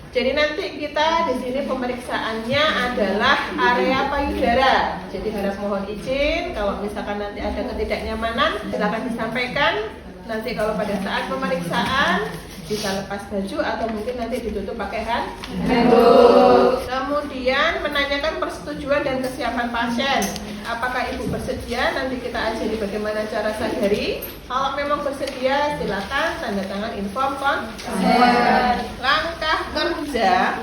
Jadi nanti kita di sini pemeriksaannya adalah area payudara. Jadi harap mohon izin kalau misalkan nanti ada ketidaknyamanan silakan disampaikan. Nanti kalau pada saat pemeriksaan bisa lepas baju atau mungkin nanti ditutup pakai handuk. Kemudian menanyakan persetujuan dan kesiapan pasien. Apakah ibu bersedia? Nanti kita ajari bagaimana cara sadari. Kalau memang bersedia, silakan tanda tangan inform konsen. Langkah kerja,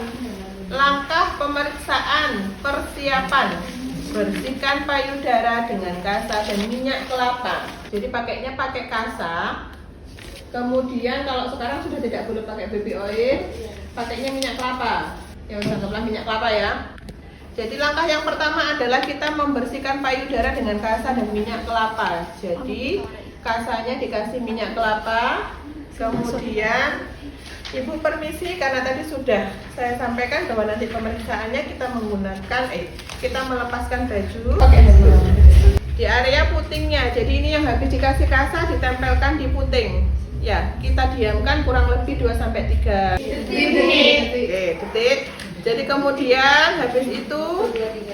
langkah pemeriksaan, persiapan. Bersihkan payudara dengan kasa dan minyak kelapa. Jadi pakainya pakai kasa. Kemudian kalau sekarang sudah tidak boleh pakai baby oil, pakainya minyak kelapa. Ya anggaplah minyak kelapa ya. Jadi langkah yang pertama adalah kita membersihkan payudara dengan kasa dan minyak kelapa. Jadi kasanya dikasih minyak kelapa. Kemudian ibu permisi karena tadi sudah saya sampaikan bahwa nanti pemeriksaannya kita menggunakan kita melepaskan baju di area putingnya. Jadi ini yang habis dikasih kasa ditempelkan di puting. Ya, kita diamkan kurang lebih 2-3 detik. Jadi kemudian habis itu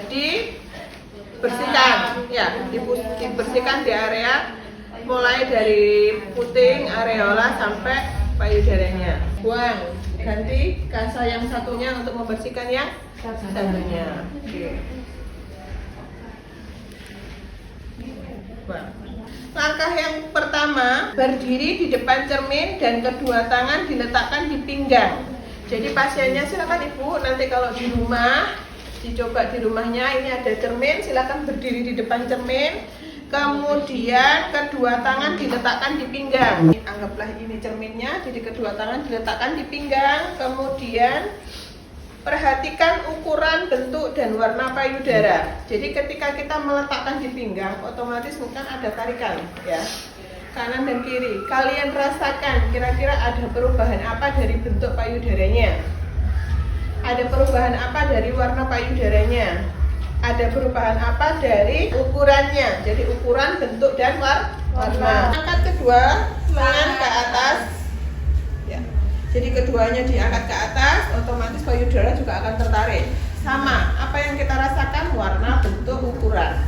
dibersihkan, ya, dibersihkan di area mulai dari puting, areola sampai payudaranya. Buang, ganti kasa yang satunya untuk membersihkan yang satunya. Oke. Buang. Langkah yang pertama, berdiri di depan cermin dan kedua tangan diletakkan di pinggang. Jadi pasiennya silakan ibu, nanti kalau di rumah, dicoba di rumahnya, ini ada cermin, silakan berdiri di depan cermin. Kemudian kedua tangan diletakkan di pinggang. Anggaplah ini cerminnya, jadi kedua tangan diletakkan di pinggang. Kemudian perhatikan ukuran, bentuk, dan warna payudara. Jadi ketika kita meletakkan di pinggang, otomatis bukan ada tarikan, ya, kanan dan kiri. Kalian rasakan kira-kira ada perubahan apa dari bentuk payudaranya? Ada perubahan apa dari warna payudaranya? Ada perubahan apa dari ukurannya? Jadi ukuran, bentuk, dan warna. Angkat kedua lengan ke atas. Ya. Jadi keduanya diangkat ke atas, otomatis payudara juga akan tertarik. Sama, apa yang kita rasakan? Warna, bentuk, ukuran.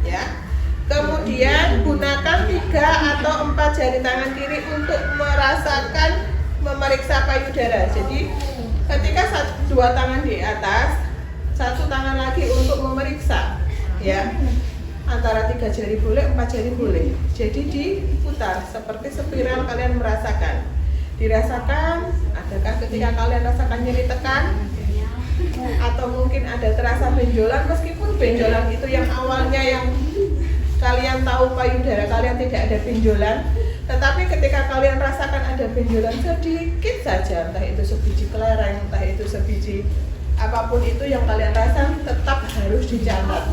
Ya. Kemudian gunakan 3 atau 4 jari tangan kiri untuk merasakan memeriksa payudara. Jadi ketika 2 tangan di atas, 1 tangan lagi untuk memeriksa. Ya. Antara 3 jari boleh, 4 jari boleh. Jadi diputar seperti spiral, kalian merasakan. Dirasakan, adakah ketika kalian rasakan nyeri tekan atau mungkin ada terasa benjolan, meskipun benjolan itu yang awalnya yang kalian tahu payudara kalian tidak ada benjolan, tetapi ketika kalian rasakan ada benjolan sedikit saja, entah itu sebiji kelereng, entah itu sebiji apapun itu yang kalian rasa, tetap harus dicatat.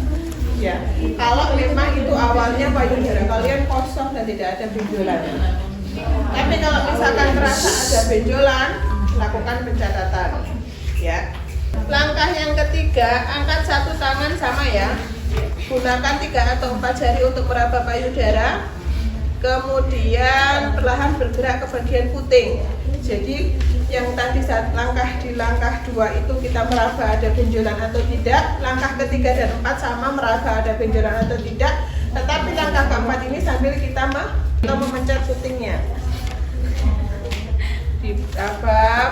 Ya, kalau memang itu awalnya payudara kalian kosong dan tidak ada benjolan. Tapi kalau misalkan terasa ada benjolan, lakukan pencatatan. Ya. Langkah yang ketiga, angkat 1 tangan sama ya. Gunakan 3 atau 4 jari untuk meraba payudara. Kemudian perlahan bergerak ke bagian puting. Jadi yang tadi saat di langkah 2 itu kita meraba ada benjolan atau tidak. Langkah ketiga dan 4 sama meraba ada benjolan atau tidak. Tetapi langkah keempat ini sambil kita memencet putingnya.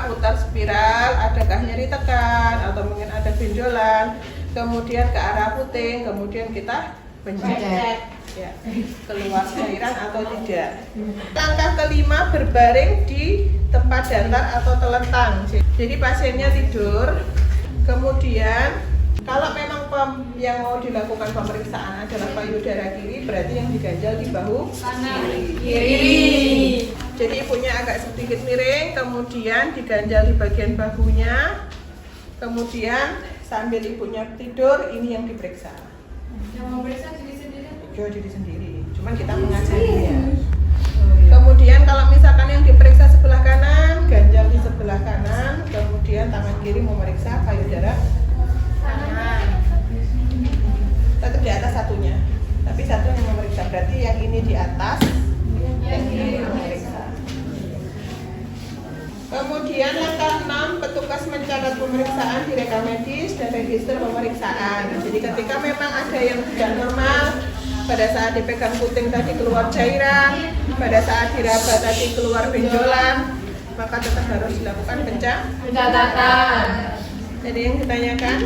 Putar spiral, adakah nyeri tekan atau mungkin ada benjolan, kemudian ke arah puting, kemudian kita pencet, ya, keluar cairan atau tidak. Langkah kelima, berbaring di tempat datar atau telentang. Jadi pasiennya tidur, kemudian kalau memang yang mau dilakukan pemeriksaan adalah payudara kiri, berarti yang diganjal di bahu kiri. Jadi ibunya agak sedikit miring, kemudian diganjal di bagian bahunya, kemudian sambil ibunya tidur, ini yang diperiksa. Yang mau periksa diri sendiri? Diri sendiri, cuman kita mengajarinya. Kemudian kalau misalkan yang diperiksa sebelah kanan, ganjal di sebelah kanan, kemudian tangan kiri memeriksa payudara kanan. Tetap di atas satunya, tapi satu yang memeriksa, berarti yang ini di atas, yang ini memeriksa. Kemudian langkah 6, petukar pemeriksaan di rekam medis dan register pemeriksaan. Jadi ketika memang ada yang tidak normal, pada saat dipegang puting tadi keluar cairan, pada saat diraba tadi keluar benjolan, maka tetap harus dilakukan Pencatatan. Jadi yang ditanyakan